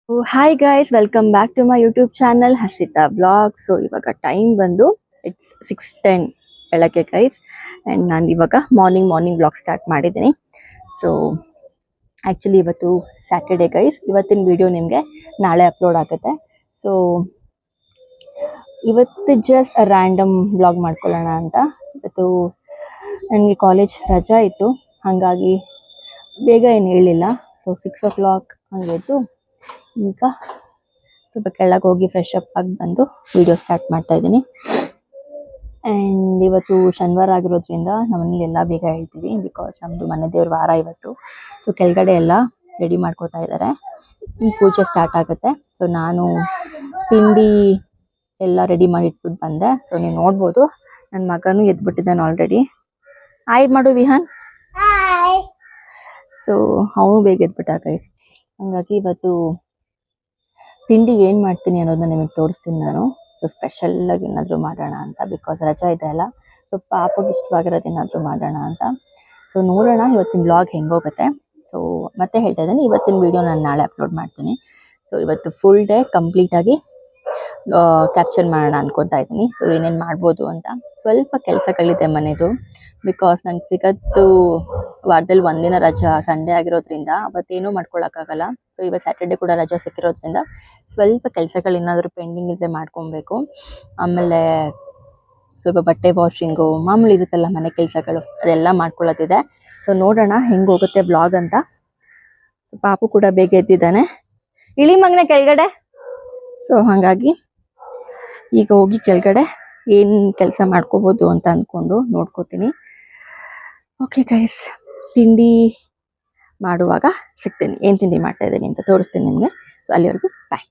Hi guys, welcome back to my YouTube channel Harshita vlog. So ಇವಾಗ time ಬಂದು it's 6:10 ಬೆಳಗ್ಗೆ guys. And ನಾನು ಇವಾಗ ಮಾರ್ನಿಂಗ್ ಬ್ಲಾಗ್ ಸ್ಟಾರ್ಟ್ ಮಾಡಿದ್ದೀನಿ. ಸೊ ಆ್ಯಕ್ಚುಲಿ ಇವತ್ತು ಸ್ಯಾಟರ್ಡೇ ಗೈಸ್. ಇವತ್ತಿನ ವಿಡಿಯೋ ನಿಮಗೆ ನಾಳೆ ಅಪ್ಲೋಡ್ ಆಗುತ್ತೆ. ಸೊ ಇವತ್ತು ಜಸ್ಟ್ ರ್ಯಾಂಡಮ್ ಬ್ಲಾಗ್ ಮಾಡ್ಕೊಳ್ಳೋಣ ಅಂತ. ಇವತ್ತು ನನಗೆ ಕಾಲೇಜ್ ರಜಾ ಇತ್ತು, ಹಾಗಾಗಿ ಬೇಗ ಏನು ಹೇಳಿಲ್ಲ. ಸೊ 6 o'clock ಹಂಗೆ ಇತ್ತು. ಈಗ ಸ್ವಲ್ಪ ಕೆಳಗೆ ಹೋಗಿ ಫ್ರೆಶ್ ಅಪ್ ಆಗಿ ಬಂದು ವಿಡಿಯೋ ಸ್ಟಾರ್ಟ್ ಮಾಡ್ತಾ ಇದ್ದೀನಿ. ಆ್ಯಂಡ್ ಇವತ್ತು ಶನಿವಾರ ಆಗಿರೋದ್ರಿಂದ ನಮ್ಮನೇಲಿ ಎಲ್ಲ ಬೇಗ ಹೇಳ್ತೀವಿ, ಬಿಕಾಸ್ ನಮ್ಮದು ಮನೆ ದೇವ್ರ ವಾರ ಇವತ್ತು. ಸೊ ಕೆಳಗಡೆ ಎಲ್ಲ ರೆಡಿ ಮಾಡ್ಕೋತಾ ಇದ್ದಾರೆ, ಪೂಜೆ ಸ್ಟಾರ್ಟ್ ಆಗುತ್ತೆ. ಸೊ ನಾನು ತಿಂಡಿ ಎಲ್ಲ ರೆಡಿ ಮಾಡಿ ಇಟ್ಬಿಟ್ಟು ಬಂದೆ. ಸೊ ನೀವು ನೋಡ್ಬೋದು ನನ್ನ ಮಗನೂ ಎದ್ಬಿಟ್ಟಿದ್ದಾನೆ ಆಲ್ರೆಡಿ. ಆಯ್ ಮಾಡು ವಿಹಾನ್. ಸೊ ಅವನು ಬೇಗ ಎದ್ಬಿಟ್ಟ ಗೈಸ್. ಹಾಗಾಗಿ ಇವತ್ತು ತಿಂಡಿ ಏನು ಮಾಡ್ತೀನಿ ಅನ್ನೋದನ್ನ ನಿಮಗೆ ತೋರಿಸ್ತೀನಿ ನಾನು. ಸೊ ಸ್ಪೆಷಲ್ಲಾಗಿ ಏನಾದರೂ ಮಾಡೋಣ ಅಂತ, ಬಿಕಾಸ್ ರಜಾ ಇದೆ ಅಲ್ಲ. ಸೊ ಪಾಪಗೆ ಇಷ್ಟವಾಗಿರೋದು ಏನಾದರೂ ಮಾಡೋಣ ಅಂತ. ಸೊ ನೋಡೋಣ ಇವತ್ತಿನ ಬ್ಲಾಗ್ ಹೆಂಗೋಗುತ್ತೆ. ಸೊ ಮತ್ತೆ ಹೇಳ್ತಾ ಇದ್ದೀನಿ, ಇವತ್ತಿನ ವೀಡಿಯೋ ನಾನು ನಾಳೆ ಅಪ್ಲೋಡ್ ಮಾಡ್ತೀನಿ. ಸೊ ಇವತ್ತು ಫುಲ್ ಡೇ ಕಂಪ್ಲೀಟಾಗಿ ಕ್ಯಾಪ್ಚರ್ ಮಾಡೋಣ ಅಂದ್ಕೊತಾ ಇದ್ದೀನಿ. ಸೊ ಏನೇನು ಮಾಡ್ಬೋದು ಅಂತ. ಸ್ವಲ್ಪ ಕೆಲಸಗಳಿದೆ ಮನೆದು, ಬಿಕಾಸ್ ನಂಗೆ ಸಿಗತ್ತು ವಾರದಲ್ಲಿ ಒಂದಿನ ರಜಾ ಸಂಡೇ ಆಗಿರೋದ್ರಿಂದ ಅವತ್ತೇನೂ ಮಾಡ್ಕೊಳಕ್ಕಾಗಲ್ಲ. ಸೊ ಇವತ್ತು ಸ್ಯಾಟರ್ಡೆ ಕೂಡ ರಜಾ ಸಿಕ್ಕಿರೋದ್ರಿಂದ ಸ್ವಲ್ಪ ಕೆಲಸಗಳೇನಾದರೂ ಪೆಂಡಿಂಗ್ ಇದ್ದರೆ ಮಾಡ್ಕೊಬೇಕು. ಆಮೇಲೆ ಸ್ವಲ್ಪ ಬಟ್ಟೆ ವಾಷಿಂಗು ಮಾಮೂಲಿ ಇರುತ್ತಲ್ಲ ಮನೆ ಕೆಲಸಗಳು, ಅದೆಲ್ಲ ಮಾಡ್ಕೊಳ್ಳೋದಿದೆ. ಸೊ ನೋಡೋಣ ಹೆಂಗೆ ಹೋಗುತ್ತೆ ಬ್ಲಾಗ್ ಅಂತ. ಸೊ ಪಾಪು ಕೂಡ ಬೇಗ ಎದ್ದಿದ್ದಾನೆ, ಇಳಿ ಮಗನೇ ಕೆಳಗಡೆ. ಸೊ ಹಾಗಾಗಿ ಈಗ ಹೋಗಿ ಕೆಳಗಡೆ ಏನು ಕೆಲಸ ಮಾಡ್ಕೋಬೋದು ಅಂತ ಅಂದ್ಕೊಂಡು ನೋಡ್ಕೋತೀನಿ. ಓಕೆ ಗೈಸ್, ತಿಂಡಿ ಮಾಡುವಾಗ ಸಿಗ್ತೀನಿ, ಏನು ತಿಂಡಿ ಮಾಡ್ತಾ ಇದ್ದೀನಿ ಅಂತ ತೋರಿಸ್ತೀನಿ ನಿಮಗೆ. ಸೊ ಅಲ್ಲಿವರೆಗೂ ಬಾಯ್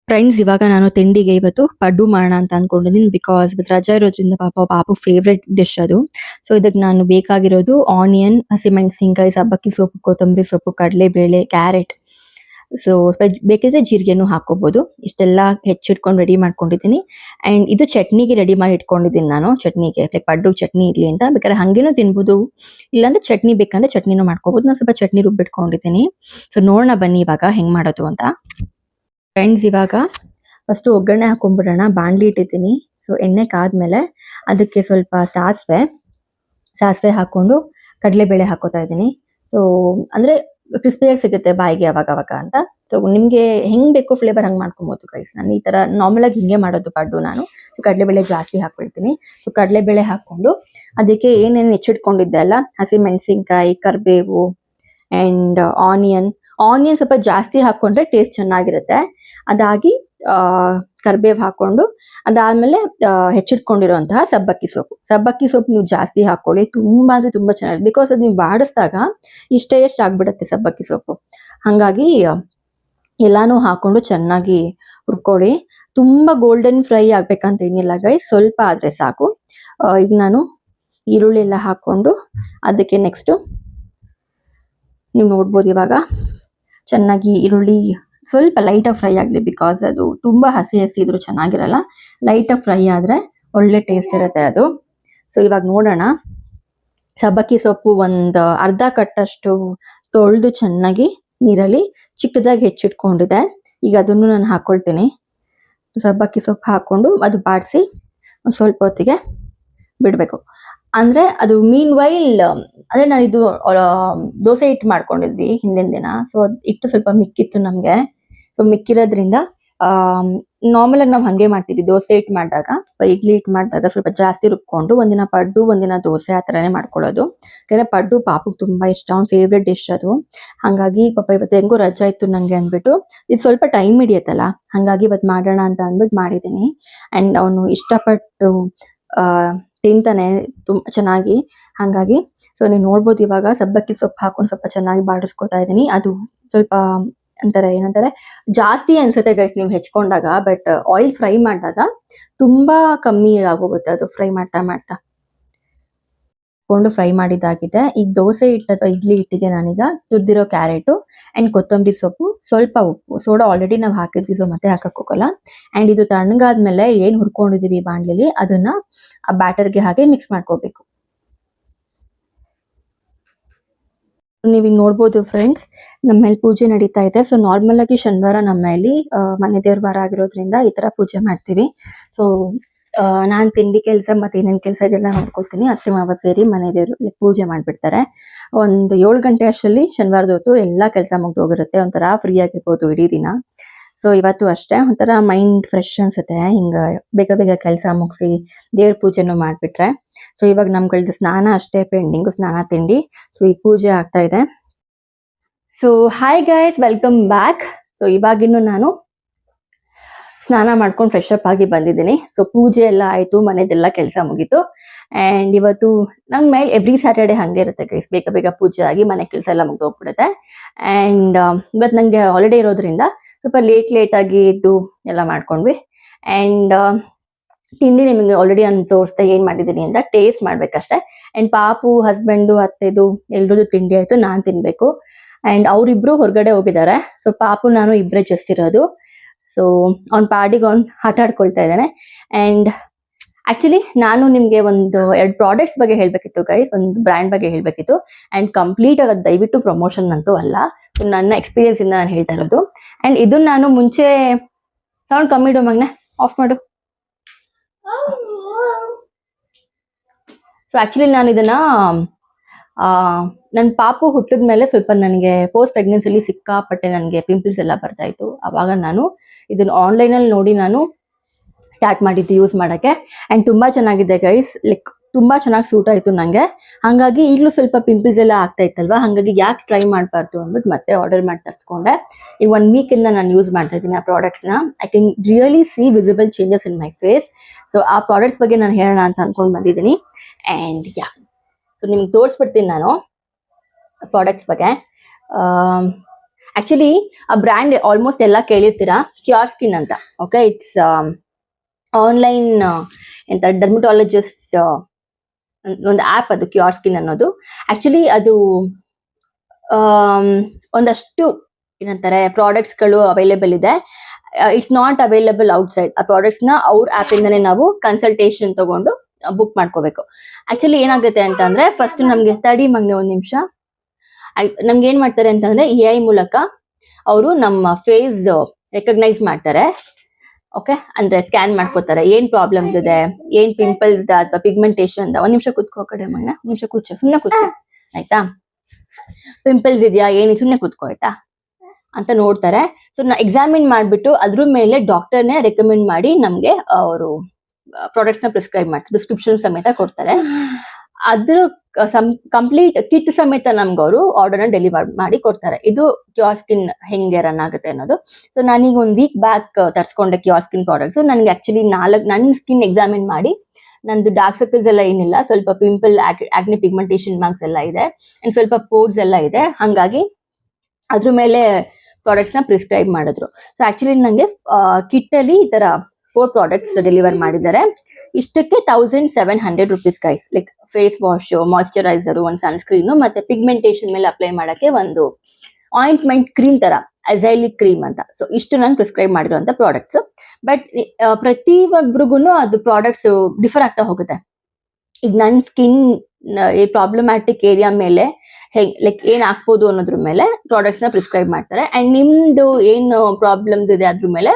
ಫ್ರೆಂಡ್ಸ್. ಇವಾಗ ನಾನು ತಿಂಡಿಗೆ ಇವತ್ತು ಪಡ್ಡು ಮಾಡೋಣ ಅಂತ ಅಂದ್ಕೊಂಡಿದ್ದೀನಿ, ಬಿಕಾಸ್ ಇವತ್ತು ರಜಾ ಇರೋದ್ರಿಂದ ಪಾಪು ಫೇವ್ರೆಟ್ ಡಿಶ್ ಅದು. ಸೊ ಇದಕ್ಕೆ ನಾನು ಬೇಕಾಗಿರೋದು ಆನಿಯನ್, ಹಸಿಮೆಣಸಿನ್ಕಾಯಿ, ಸಬ್ಬಕ್ಕಿ ಸೊಪ್ಪು, ಕೊತ್ತಂಬರಿ ಸೊಪ್ಪು, ಕಡಲೆಬೇಳೆ, ಕ್ಯಾರೆಟ್. ಸೊ ಬೇಕಿದ್ರೆ ಜೀರಿಗೆನೂ ಹಾಕೋಬೋದು. ಇಷ್ಟೆಲ್ಲ ಹೆಚ್ಚಿಟ್ಕೊಂಡು ರೆಡಿ ಮಾಡ್ಕೊಂಡಿದ್ದೀನಿ. ಆ್ಯಂಡ್ ಇದು ಚಟ್ನಿಗೆ ರೆಡಿ ಮಾಡಿ ಇಟ್ಕೊಂಡಿದ್ದೀನಿ ನಾನು. ಚಟ್ನಿಗೆ ಲೈಕ್ ಪಡ್ಡು ಚಟ್ನಿ ಇರಲಿ ಅಂತ, ಬೇಕಾದ್ರೆ ಹಾಗೇನೂ ತಿನ್ಬೋದು, ಇಲ್ಲಾಂದ್ರೆ ಚಟ್ನಿ ಬೇಕಂದ್ರೆ ಚಟ್ನಿನೂ ಮಾಡ್ಕೋಬೋದು. ನಾನು ಸ್ವಲ್ಪ ಚಟ್ನಿ ರುಬ್ಬಿಟ್ಕೊಂಡಿದ್ದೀನಿ. ಸೊ ನೋಡೋಣ ಬನ್ನಿ ಇವಾಗ ಹೆಂಗೆ ಮಾಡೋದು ಅಂತ. ಫ್ರೆಂಡ್ಸ್, ಇವಾಗ ಫಸ್ಟು ಒಗ್ಗರಣೆ ಹಾಕೊಂಡ್ಬಿಡೋಣ. ಬಾಣಲಿ ಇಟ್ಟಿದ್ದೀನಿ. ಸೊ ಎಣ್ಣೆ ಕಾದ್ಮೇಲೆ ಅದಕ್ಕೆ ಸ್ವಲ್ಪ ಸಾಸಿವೆ ಹಾಕ್ಕೊಂಡು ಕಡಲೆಬೇಳೆ ಹಾಕೋತಾ ಇದ್ದೀನಿ. ಸೊ ಅಂದರೆ ಕ್ರಿಸ್ಪಿಯಾಗಿ ಸಿಗುತ್ತೆ ಬಾಯಿಗೆ ಅವಾಗ ಅಂತ. ಸೊ ನಿಮಗೆ ಹೆಂಗೆ ಬೇಕೋ ಫ್ಲೇವರ್ ಹಂಗೆ ಮಾಡ್ಕೊಬೋದು ಗೈಸ್. ನಾನು ಈ ಥರ ನಾರ್ಮಲಾಗಿ ಹಿಂಗೆ ಮಾಡೋದು ಪಡ್ಡು ನಾನು. ಸೊ ಕಡಲೆಬೇಳೆ ಜಾಸ್ತಿ ಹಾಕ್ಬಿಡ್ತೀನಿ. ಸೊ ಕಡಲೆಬೇಳೆ ಹಾಕ್ಕೊಂಡು ಅದಕ್ಕೆ ಏನೇನು ಹೆಚ್ಚಿಟ್ಕೊಂಡಿದ್ದೆ ಅಲ್ಲ, ಹಸಿಮೆಣಸಿನ್ಕಾಯಿ, ಕರಿಬೇವು ಆ್ಯಂಡ್ ಆನಿಯನ್ ಸ್ವಲ್ಪ ಜಾಸ್ತಿ ಹಾಕ್ಕೊಂಡ್ರೆ ಟೇಸ್ಟ್ ಚೆನ್ನಾಗಿರುತ್ತೆ. ಅದಾಗಿ ಕರಿಬೇವು ಹಾಕ್ಕೊಂಡು ಅದಾದಮೇಲೆ ಹೆಚ್ಚಿಟ್ಕೊಂಡಿರೋಂತಹ ಸಬ್ಬಕ್ಕಿ ಸೊಪ್ಪು ನೀವು ಜಾಸ್ತಿ ಹಾಕ್ಕೊಳ್ಳಿ. ತುಂಬ ಅಂದರೆ ತುಂಬ ಚೆನ್ನಾಗಿ, ಬಿಕಾಸ್ ಅದು ನೀವು ಬಾಡಿಸಿದಾಗ ಎಷ್ಟು ಆಗ್ಬಿಡುತ್ತೆ ಸಬ್ಬಕ್ಕಿ ಸೊಪ್ಪು. ಹಾಗಾಗಿ ಎಲ್ಲಾನು ಹಾಕ್ಕೊಂಡು ಚೆನ್ನಾಗಿ ಹುರ್ಕೊಳ್ಳಿ. ತುಂಬ ಗೋಲ್ಡನ್ ಫ್ರೈ ಆಗ್ಬೇಕಂತ ಏನಿಲ್ಲ ಗೈಸ್, ಸ್ವಲ್ಪ ಆದರೆ ಸಾಕು. ಈಗ ನಾನು ಈರುಳ್ಳಿ ಎಲ್ಲ ಹಾಕ್ಕೊಂಡು ಅದಕ್ಕೆ ನೆಕ್ಸ್ಟು ನೀವು ನೋಡ್ಬೋದು ಇವಾಗ ಚೆನ್ನಾಗಿ ಈರುಳ್ಳಿ ಸ್ವಲ್ಪ ಲೈಟಾಗಿ ಫ್ರೈ ಆಗಲಿ, ಬಿಕಾಸ್ ಅದು ತುಂಬ ಹಸಿ ಇದ್ರೂ ಚೆನ್ನಾಗಿರಲ್ಲ. ಲೈಟಾಗಿ ಫ್ರೈ ಆದರೆ ಒಳ್ಳೆ ಟೇಸ್ಟ್ ಇರುತ್ತೆ ಅದು. ಸೊ ಇವಾಗ ನೋಡೋಣ. ಸಬ್ಬಕ್ಕಿ ಸೊಪ್ಪು ಒಂದು ಅರ್ಧ ಕಟ್ಟಷ್ಟು ತೊಳೆದು ಚೆನ್ನಾಗಿ ನೀರಲ್ಲಿ ಚಿಕ್ಕದಾಗಿ ಹೆಚ್ಚಿಟ್ಕೊಂಡಿದೆ. ಈಗ ಅದನ್ನು ನಾನು ಹಾಕ್ಕೊಳ್ತೀನಿ. ಸಬ್ಬಕ್ಕಿ ಸೊಪ್ಪು ಹಾಕ್ಕೊಂಡು ಅದು ಬಾಡಿಸಿ ಸ್ವಲ್ಪ ಹೊತ್ತಿಗೆ ಬಿಡಬೇಕು. ಅಂದರೆ ಅದು ಮೀನ್ ವೈಲ್ ಅಂದರೆ ನಾನಿದು ದೋಸೆ ಹಿಟ್ಟು ಮಾಡ್ಕೊಂಡಿದ್ವಿ ಹಿಂದಿನ ದಿನ. ಸೊ ಅದು ಹಿಟ್ಟು ಸ್ವಲ್ಪ ಮಿಕ್ಕಿತ್ತು ನಮಗೆ. ಸೊ ಮಿಕ್ಕಿರೋದ್ರಿಂದ ನಾರ್ಮಲಾಗಿ ನಾವು ಹಾಗೆ ಮಾಡ್ತೀವಿ ದೋಸೆ ಹಿಟ್ಟು ಮಾಡಿದಾಗ, ಇಡ್ಲಿ ಹಿಟ್ಟು ಮಾಡಿದಾಗ ಸ್ವಲ್ಪ ಜಾಸ್ತಿ ರುಬ್ಕೊಂಡು ಒಂದಿನ ಪಡ್ಡು ಒಂದಿನ ದೋಸೆ ಆ ಥರನೇ ಮಾಡ್ಕೊಳ್ಳೋದು. ಯಾಕಂದರೆ ಪಡ್ಡು ಪಾಪಗೆ ತುಂಬ ಇಷ್ಟ, ಅವ್ನ ಫೇವ್ರೆಟ್ ಡಿಶ್ ಅದು. ಹಾಗಾಗಿ ಪಾಪ ಇವತ್ತು ಹೆಂಗೋ ರಜಾ ಇತ್ತು ನನಗೆ ಅಂದ್ಬಿಟ್ಟು, ಇದು ಸ್ವಲ್ಪ ಟೈಮ್ ಹಿಡಿಯುತ್ತಲ್ಲ, ಹಾಗಾಗಿ ಇವತ್ತು ಮಾಡೋಣ ಅಂತ ಅಂದ್ಬಿಟ್ಟು ಮಾಡಿದ್ದೀನಿ. ಆ್ಯಂಡ್ ಅವನು ಇಷ್ಟಪಟ್ಟು ತಿಂತಾನೆ ತುಂಬ ಚೆನ್ನಾಗಿ. ಹಾಗಾಗಿ ಸೊ ನೀವು ನೋಡ್ಬೋದು ಇವಾಗ ಸಬ್ಬಕ್ಕಿ ಸೊಪ್ಪು ಹಾಕೊಂಡು ಸ್ವಲ್ಪ ಚೆನ್ನಾಗಿ ಬಾಡಿಸ್ಕೊತಾ ಇದ್ದೀನಿ. ಅದು ಸ್ವಲ್ಪ ಏನಂತಾರೆ ಜಾಸ್ತಿ ಅನ್ಸುತ್ತೆ ಗೈಸ್ ನೀವು ಹೆಚ್ಕೊಂಡಾಗ, ಬಟ್ ಆಯಿಲ್ ಫ್ರೈ ಮಾಡಿದಾಗ ತುಂಬಾ ಕಮ್ಮಿ ಆಗೋಗುತ್ತೆ ಅದು ಫ್ರೈ ಮಾಡ್ತಾ ಫ್ರೈ ಮಾಡಿದ್ದಾಗಿದೆ. ಈಗ ದೋಸೆ ಹಿಟ್ಟು ಅಥವಾ ಇಡ್ಲಿ ಹಿಟ್ಟಿಗೆ ನಾನೀಗ ತುರಿದಿರೋ ಕ್ಯಾರೆಟು ಆ್ಯಂಡ್ ಕೊತ್ತಂಬರಿ ಸೊಪ್ಪು, ಸ್ವಲ್ಪ ಉಪ್ಪು, ಸೋಡಾ ಆಲ್ರೆಡಿ ನಾವು ಹಾಕಿದ್ವಿ, ಸೊ ಮತ್ತೆ ಹಾಕಕ್ಕೆ ಹೋಗಲ್ಲ. ಆ್ಯಂಡ್ ಇದು ತಣ್ಣಗಾದ್ಮೇಲೆ ಏನು ಹುರ್ಕೊಂಡಿದೀವಿ ಬಾಣಲಿಲಿ ಅದನ್ನ ಆ ಬ್ಯಾಟರ್ಗೆ ಹಾಕಿ ಮಿಕ್ಸ್ ಮಾಡ್ಕೋಬೇಕು. ನೀವೀಗ ನೋಡ್ಬೋದು ಫ್ರೆಂಡ್ಸ್, ನಮ್ಮ ಮನೇಲಿ ಪೂಜೆ ನಡೀತಾ ಇದೆ. ಸೊ ನಾರ್ಮಲ್ ಆಗಿ ಶನಿವಾರ ನಮ್ಮ ಮನೇಲಿ ಮನೆ ದೇವ್ರ ವಾರ ಆಗಿರೋದ್ರಿಂದ ಈ ತರ ಪೂಜೆ ಮಾಡ್ತೀವಿ. ಸೊ ನಾನ್ ತಿಂಡಿ ಕೆಲಸ ಮತ್ತೆ ಏನೇನ್ ಕೆಲಸ ಇದೆಲ್ಲ ನೋಡ್ಕೊತೀನಿ. ಅತ್ತೆ ಮಾವ ಸೇರಿ ಮನೆ ದೇವ್ರು ಪೂಜೆ ಮಾಡ್ಬಿಡ್ತಾರೆ. ಒಂದು 7 ಗಂಟೆ ಅಷ್ಟರಲ್ಲಿ ಶನಿವಾರದ ಹೊತ್ತು ಎಲ್ಲಾ ಕೆಲಸ ಮುಗ್ದೋಗಿರುತ್ತೆ. ಒಂಥರ ಫ್ರೀ ಆಗಿರ್ಬೋದು ಇಡೀ ದಿನ. ಸೊ ಇವತ್ತು ಅಷ್ಟೇ ಒಂಥರ ಮೈಂಡ್ ಫ್ರೆಶ್ ಅನ್ಸುತ್ತೆ. ಹಿಂಗ ಬೇಗ ಬೇಗ ಕೆಲಸ ಮುಗಿಸಿ ದೇವ್ರ ಪೂಜೆನೂ ಮಾಡ್ಬಿಟ್ರೆ. ಸೊ ಇವಾಗ ನಮ್ಗಳ್ದು ಸ್ನಾನ ಅಷ್ಟೇ ಪೆಂಡಿಂಗು, ಸ್ನಾನ ತಿಂಡಿ. ಸೊ ಈಗ ಪೂಜೆ ಆಗ್ತಾ ಇದೆ. So hi guys, welcome back. So ಇವಾಗಿನ್ನು ನಾನು ಸ್ನಾನ ಮಾಡ್ಕೊಂಡು ಫ್ರೆಶ್ ಅಪ್ ಆಗಿ ಬಂದಿದ್ದೀನಿ. ಸೊ ಪೂಜೆ ಎಲ್ಲ ಆಯ್ತು, ಮನೆದೆಲ್ಲ ಕೆಲಸ ಮುಗೀತು. ಅಂಡ್ ಇವತ್ತು ನಮ್ಮ ಮೇಲೆ ಎವ್ರಿ ಸ್ಯಾಟರ್ಡೆ ಹಂಗೆ ಇರುತ್ತೆ ಗೈಸ್, ಬೇಗ ಬೇಗ ಪೂಜೆ ಆಗಿ ಮನೆ ಕೆಲಸ ಎಲ್ಲ ಮುಗ್ದೋಗ್ಬಿಡುತ್ತೆ. ಅಂಡ್ ಇವತ್ತು ನನಗೆ ಹಾಲಿಡೇ ಇರೋದ್ರಿಂದ ಸ್ವಲ್ಪ ಲೇಟ್ ಆಗಿ ಎದ್ದು ಎಲ್ಲ ಮಾಡ್ಕೊಂಡ್ವಿ. ಅಂಡ್ ತಿಂಡಿ ನಿಮಗೆ ಆಲ್ರೆಡಿ ನಾನು ತೋರಿಸ್ದೆ ಏನ್ ಮಾಡಿದ್ದೀನಿ ಅಂತ, ಟೇಸ್ಟ್ ಮಾಡ್ಬೇಕಷ್ಟೇ. ಅಂಡ್ ಪಾಪು ಹಸ್ಬೆಂಡು ಅತ್ತೆದು ಎಲ್ರದ್ದು ತಿಂಡಿ ಆಯ್ತು, ನಾನ್ ತಿನ್ಬೇಕು. ಅಂಡ್ ಅವ್ರಿಬ್ರು ಹೊರಗಡೆ ಹೋಗಿದ್ದಾರೆ. ಸೊ ಪಾಪು ನಾನು ಇಬ್ರೇ ಜಸ್ಟ್ ಇರೋದು. ಸೊ ಅವ್ನ ಪಾಡಿಗೆ ಅವ್ನು ಆಟ ಆಡ್ಕೊಳ್ತಾ ಇದ್ದಾನೆ. ಅಂಡ್ ಆಕ್ಚುಲಿ ನಾನು ನಿಮ್ಗೆ ಒಂದು 2 ಪ್ರಾಡಕ್ಟ್ಸ್ ಬಗ್ಗೆ ಹೇಳ್ಬೇಕಿತ್ತು ಗೈಸ್, ಒಂದು ಬ್ರ್ಯಾಂಡ್ ಬಗ್ಗೆ ಹೇಳ್ಬೇಕಿತ್ತು. ಅಂಡ್ ಕಂಪ್ಲೀಟ್ ಆಗಿ ದಯವಿಟ್ಟು ಪ್ರಮೋಷನ್ ಅಂತೂ ಅಲ್ಲ, ನನ್ನ ಎಕ್ಸ್ಪೀರಿಯನ್ಸ್ ಇಂದ ನಾನು ಹೇಳ್ತಾ ಇರೋದು. ಅಂಡ್ ಇದನ್ನ ನಾನು ಮುಂಚೆ ಸೌಂಡ್ ಕಮ್ಮಿ ಇಡು ಮಗನೆ, ಆಫ್ ಮಾಡು. ಸೊ ಆಕ್ಚುಲಿ ನಾನು ಇದನ್ನ ನನ್ನ ಪಾಪು ಹುಟ್ಟಿದ ಮೇಲೆ ಸ್ವಲ್ಪ ನನಗೆ ಪೋಸ್ಟ್ ಪ್ರೆಗ್ನೆನ್ಸಿಲಿ ಸಿಕ್ಕಾಪಟ್ಟೆ ನನಗೆ ಪಿಂಪಲ್ಸ್ ಎಲ್ಲ ಬರ್ತಾ ಇತ್ತು. ಅವಾಗ ನಾನು ಇದನ್ನ ಆನ್ಲೈನಲ್ಲಿ ನೋಡಿ ನಾನು ಸ್ಟಾರ್ಟ್ ಮಾಡಿದ್ದು ಯೂಸ್ ಮಾಡೋಕ್ಕೆ. ಆ್ಯಂಡ್ ತುಂಬ ಚೆನ್ನಾಗಿದೆ ಗೈಸ್, ಲೈಕ್ ತುಂಬ ಚೆನ್ನಾಗಿ ಸೂಟ್ ಆಯಿತು ನನಗೆ. ಹಾಗಾಗಿ ಈಗಲೂ ಸ್ವಲ್ಪ ಪಿಂಪಲ್ಸ್ ಎಲ್ಲ ಆಗ್ತಾ ಇತ್ತಲ್ವ, ಹಾಗಾಗಿ ಯಾಕೆ ಟ್ರೈ ಮಾಡಬಾರ್ದು ಅಂದ್ಬಿಟ್ಟು ಮತ್ತೆ ಆರ್ಡರ್ ಮಾಡಿ ತರಿಸ್ಕೊಂಡೆ. ಈಗ 1 ವೀಕಿಂದ ನಾನು ಯೂಸ್ ಮಾಡ್ತಾ ಇದ್ದೀನಿ ಆ ಪ್ರಾಡಕ್ಟ್ಸ್ನ. I can really see visible changes in my face. So ಆ ಪ್ರಾಡಕ್ಟ್ಸ್ ಬಗ್ಗೆ ನಾನು ಹೇಳೋಣ ಅಂತ ಅಂದ್ಕೊಂಡು ಬಂದಿದ್ದೀನಿ. ಆ್ಯಂಡ್ ಸೊ ನಿಮ್ಗೆ ತೋರಿಸ್ಬಿಡ್ತೀನಿ ನಾನು ಪ್ರಾಡಕ್ಟ್ಸ್ ಬಗ್ಗೆ. ಆ್ಯಕ್ಚುಲಿ ಆ ಬ್ರ್ಯಾಂಡ್ ಆಲ್ಮೋಸ್ಟ್ ಎಲ್ಲ ಕೇಳಿರ್ತೀರಾ, ಕ್ಯೂರ್ ಸ್ಕಿನ್ ಅಂತ. ಓಕೆ, ಇಟ್ಸ್ ಆನ್ಲೈನ್ ಎಂತ ಡರ್ಮಟಾಲಜಿಸ್ಟ್ ಒಂದು ಆ್ಯಪ್ ಅದು, ಕ್ಯೂರ್ ಸ್ಕಿನ್ ಅನ್ನೋದು. ಆ್ಯಕ್ಚುಲಿ ಅದು ಒಂದಷ್ಟು ಏನಂತಾರೆ ಪ್ರಾಡಕ್ಟ್ಸ್ಗಳು ಅವೈಲೇಬಲ್ ಇದೆ. It's not available outside. ಆ ಪ್ರಾಡಕ್ಟ್ಸ್ನ ಅವ್ರ ಆ್ಯಪಿಂದನೇ ನಾವು ಕನ್ಸಲ್ಟೇಷನ್ ತಗೊಂಡು ಬುಕ್ ಮಾಡ್ಕೋಬೇಕು. ಆಕ್ಚುಲಿ ಏನಾಗುತ್ತೆ ಅಂತಂದ್ರೆ, ಫಸ್ಟ್ ನಮ್ಗೆ ತಡಿ ಮಗ್ನೆ 1 ನಿಮಿಷ, ನಮ್ಗೆ ಏನ್ ಮಾಡ್ತಾರೆ ಅಂತಂದ್ರೆ AI ಮೂಲಕ ಅವರು ನಮ್ಮ ಫೇಸ್ ರೆಕಗ್ನೈಸ್ ಮಾಡ್ತಾರೆ. ಓಕೆ, ಅಂದ್ರೆ ಸ್ಕ್ಯಾನ್ ಮಾಡ್ಕೋತಾರೆ ಏನ್ ಪ್ರಾಬ್ಲಮ್ಸ್ ಇದೆ, ಏನ್ ಪಿಂಪಲ್ಸ್ ಅಥವಾ ಪಿಗ್ಮೆಂಟೇಷನ್. 1 ನಿಮಿಷ ಕೂತ್ಕೋ ಕಡೆ ಮಗನ, 1 ನಿಮಿಷ ಕೂತ್ಕೋ, ಸುಮ್ಮನೆ ಕೂತ್ಕೋ ಆಯ್ತಾ. ಪಿಂಪಲ್ಸ್ ಇದೆಯಾ, ಏನು, ಸುಮ್ಮನೆ ಕೂತ್ಕೋ ಆಯ್ತಾ ಅಂತ ನೋಡ್ತಾರೆ. ಸೊ ಎಕ್ಸಾಮಿನ್ ಮಾಡ್ಬಿಟ್ಟು ಅದ್ರ ಮೇಲೆ ಡಾಕ್ಟರ್ನೇ ರೆಕಮೆಂಡ್ ಮಾಡಿ ನಮ್ಗೆ ಅವರು ಪ್ರಾಡಕ್ಟ್ಸ್ ನ ಪ್ರಿಸ್ಕ್ರೈಬ್ ಮಾಡ್ತಾರೆ, ಪ್ರಿಸ್ಕ್ರಿಪ್ಷನ್ ಸಮೇತ ಕೊಡ್ತಾರೆ. ಅದ್ರ ಕಂಪ್ಲೀಟ್ ಕಿಟ್ ಸಮೇತ ನಮ್ಗೆ ಅವರು ಆರ್ಡರ್ನ ಡೆಲಿವರ್ ಮಾಡಿ ಕೊಡ್ತಾರೆ. ಇದು ಕ್ಯೂರ್ ಸ್ಕಿನ್ ಹೆಂಗೆ ರನ್ ಆಗುತ್ತೆ ಅನ್ನೋದು. ಸೊ ನಾನೀಗ 1 ವೀಕ್ ಬ್ಯಾಕ್ ತರಿಸ್ಕೊಂಡೆ ಕ್ಯೂರ್ ಸ್ಕಿನ್ ಪ್ರಾಡಕ್ಟ್ಸ್. ನನಗೆ ಆಕ್ಚುಲಿ ನನ್ನ ಸ್ಕಿನ್ ಎಕ್ಸಾಮಿನ್ ಮಾಡಿ ನಂದು ಡಾರ್ಕ್ ಸರ್ಕಲ್ಸ್ ಎಲ್ಲ ಏನಿಲ್ಲ, ಸ್ವಲ್ಪ ಪಿಂಪಲ್, ಆಕ್ನೆ, ಪಿಗ್ಮೆಂಟೇಷನ್ ಮಾರ್ಕ್ಸ್ ಎಲ್ಲ ಇದೆ, ಅಂಡ್ ಸ್ವಲ್ಪ ಪೋರ್ಸ್ ಎಲ್ಲ ಇದೆ. ಹಾಗಾಗಿ ಅದ್ರ ಮೇಲೆ ಪ್ರಾಡಕ್ಟ್ಸ್ ನ ಪ್ರಿಸ್ಕ್ರೈಬ್ ಮಾಡಿದ್ರು. ಸೊ ಆಕ್ಚುಲಿ ನಂಗೆ ಕಿಟ್ ಅಲ್ಲಿ ಈ ತರ 4 ಪ್ರಾಡಕ್ಟ್ಸ್ ಡೆಲಿವರ್ ಮಾಡಿದ್ದಾರೆ. ಇಷ್ಟಕ್ಕೆ 1700 rupees guys. Like face wash, moisturiser, ಒಂದು ಸನ್ಸ್ಕ್ರೀನ್, ಮತ್ತೆ ಪಿಗ್ಮೆಂಟೇಷನ್ ಮೇಲೆ ಅಪ್ಲೈ ಮಾಡಕ್ಕೆ ಒಂದು ಆಯಿಂಟ್ಮೆಂಟ್ ಕ್ರೀಮ್ ತರ, ಅಜೈಲಿಕ್ ಕ್ರೀಮ್ ಅಂತ. ಸೊ ಇಷ್ಟು ನಾನು ಪ್ರಿಸ್ಕ್ರೈಬ್ ಮಾಡಿರುವಂತ ಪ್ರಾಡಕ್ಟ್ಸ್. ಬಟ್ ಪ್ರತಿ ಒಬ್ರಿಗೂ ಅದು ಪ್ರಾಡಕ್ಟ್ಸ್ ಡಿಫರ್ ಆಗ್ತಾ ಹೋಗುತ್ತೆ. ಈಗ ನನ್ನ ಸ್ಕಿನ್ ಪ್ರಾಬ್ಲಮ್ಯಾಟಿಕ್ ಏರಿಯಾ ಮೇಲೆ ಲೈಕ್ ಏನ್ ಹಾಕ್ಬೋದು ಅನ್ನೋದ್ರ ಮೇಲೆ ಪ್ರಾಡಕ್ಟ್ಸ್ ನ ಪ್ರಿಸ್ಕ್ರೈಬ್ ಮಾಡ್ತಾರೆ. ಅಂಡ್ ನಿಮ್ದು ಏನು ಪ್ರಾಬ್ಲಮ್ಸ್ ಇದೆ ಅದ್ರ ಮೇಲೆ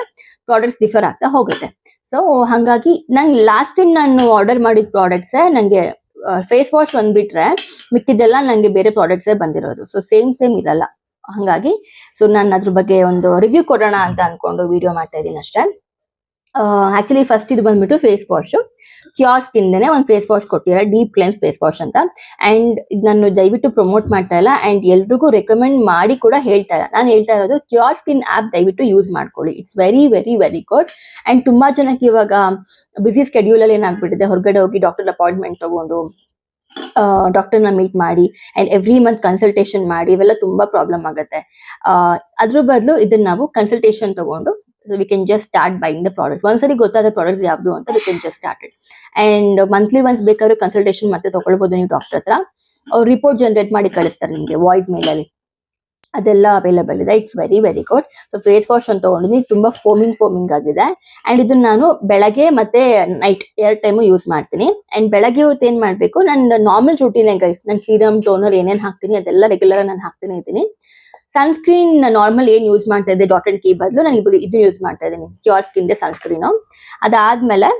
ಪ್ರಾಡಕ್ಟ್ಸ್ ಡಿಫರ್ ಆಗ್ತಾ ಹೋಗುತ್ತೆ. ಸೊ ಹಾಗಾಗಿ ನಂಗೆ ಲಾಸ್ಟ್ ಟೈಮ್ ನಾನು ಆರ್ಡರ್ ಮಾಡಿದ ಪ್ರಾಡಕ್ಟ್ಸ್ ನಂಗೆ ಫೇಸ್ ವಾಶ್ ಒಂದ್ಬಿಟ್ರೆ ಮಿಕ್ಕಿದ್ದೆಲ್ಲ ನಂಗೆ ಬೇರೆ ಪ್ರಾಡಕ್ಟ್ಸೇ ಬಂದಿರೋದು. ಸೊ ಸೇಮ್ ಇರಲ್ಲ. ಹಾಗಾಗಿ ಸೊ ನಾನು ಅದ್ರ ಬಗ್ಗೆ ಒಂದು ರಿವ್ಯೂ ಕೊಡೋಣ ಅಂತ ಅನ್ಕೊಂಡು ವಿಡಿಯೋ ಮಾಡ್ತಾ ಇದ್ದೀನಿ ಅಷ್ಟೇ. ಆಕ್ಚುಲಿ ಫಸ್ಟ್ ಇದು ಬಂದ್ಬಿಟ್ಟು ಫೇಸ್ ವಾಶ್, ಕ್ಯೂರ್ ಸ್ಕಿನ್ದೇನೆ ಒಂದು ಫೇಸ್ ವಾಶ್ ಕೊಟ್ಟಿದ್ದಾರೆ, ಡೀಪ್ ಕ್ಲೆನ್ಸ್ ಫೇಸ್ ವಾಶ್ ಅಂತ. ಅಂಡ್ ಇದು ನಾನು ದಯವಿಟ್ಟು ಪ್ರಮೋಟ್ ಮಾಡ್ತಾ ಇಲ್ಲ, ಅಂಡ್ ಎಲ್ರಿಗೂ ರೆಕಮೆಂಡ್ ಮಾಡಿ ಕೂಡ ಹೇಳ್ತಾ ಇಲ್ಲ. ನಾನು ಹೇಳ್ತಾ ಇರೋದು ಕ್ಯೂರ್ ಸ್ಕಿನ್ ಆ್ಯಪ್ ದಯವಿಟ್ಟು ಯೂಸ್ ಮಾಡ್ಕೊಳ್ಳಿ. It's very very very good. And ತುಂಬಾ ಜನಕ್ಕೆ ಇವಾಗ ಬಿಸಿ ಸ್ಕೆಡ್ಯೂಲ್ ಅಲ್ಲಿ ಏನಾಗ್ಬಿಟ್ಟಿದೆ, ಹೊರಗಡೆ ಹೋಗಿ ಡಾಕ್ಟರ್ ಅಪಾಯಿಂಟ್ಮೆಂಟ್ ತಗೊಂಡು ಡಾಕ್ಟರ್ನ ಮೀಟ್ ಮಾಡಿ ಅಂಡ್ ಎವ್ರಿ ಮಂತ್ ಕನ್ಸಲ್ಟೇಷನ್ ಮಾಡಿ, ಇವೆಲ್ಲ ತುಂಬಾ ಪ್ರಾಬ್ಲಮ್ ಆಗುತ್ತೆ. ಅದ್ರ ಬದಲು ಇದನ್ನ ನಾವು ಕನ್ಸಲ್ಟೇಷನ್ ತಗೊಂಡು so we can just start buying the products. ಒಂದ್ಸರಿ ಗೊತ್ತಾದ ಪ್ರಾಡಕ್ಟ್ಸ್ ಯಾವ್ದು ಅಂತ we can just start it. And monthly once ಬೇಕಾದ್ರೆ ಕನ್ಸಲ್ಟೇಷನ್ ಮತ್ತೆ ತಗೊಳ್ಬಹುದು ನೀವು ಡಾಕ್ಟರ್ ಹತ್ರ. ಅವ್ರು ರಿಪೋರ್ಟ್ ಜನರೇಟ್ ಮಾಡಿ ಕಳಿಸ್ತಾರೆ ನಿಮ್ಗೆ ವಾಯ್ಸ್ ಮೇಲಲ್ಲಿ. ಅದೆಲ್ಲ ಅವೈಲಬಲ್ ಇದೆ. It's very very good. So face wash ಅಂತ ತಗೊಂಡಿದ್ದೀನಿ, ತುಂಬಾ ಫೋಮಿಂಗ್ ಆಗಿದೆ. ಅಂಡ್ ಇದನ್ನ ನಾನು ಬೆಳಗ್ಗೆ ಮತ್ತೆ ನೈಟ್ 2 ಟೈಮು ಯೂಸ್ ಮಾಡ್ತೀನಿ. ಅಂಡ್ ಬೆಳಗ್ಗೆ ಹೊತ್ತು ಏನ್ ಮಾಡ್ಬೇಕು, ನನ್ನ ನಾರ್ಮಲ್ ರೂಟೀನ್ ಗೈಸ್, ನಾನು ಸೀರಮ್ ಟೋನರ್ ಏನೇನ್ ಹಾಕ್ತೀನಿ ಅದೆಲ್ಲ ರೆಗ್ಯುಲರ್ ನಾನು ಹಾಕ್ತಾನೆ ಇದ್ದೀನಿ. ಸನ್ಸ್ಕ್ರೀನ್ ನಾರ್ಮಲ್ ಏನ್ ಯೂಸ್ ಮಾಡ್ತಾ ಇದ್ದೆ ಡಾಟ್ ಅಂಡ್ ಕೀ ಬದಲು ನಾನು ಇವಾಗ ಇದು ಯೂಸ್ ಮಾಡ್ತಾ ಇದ್ದೀನಿ, ಕ್ಯೂರ್ ಸ್ಕಿನ್ ಸನ್ಸ್ಕ್ರೀನ್. ಅದಾದ್ಮೇಲೆ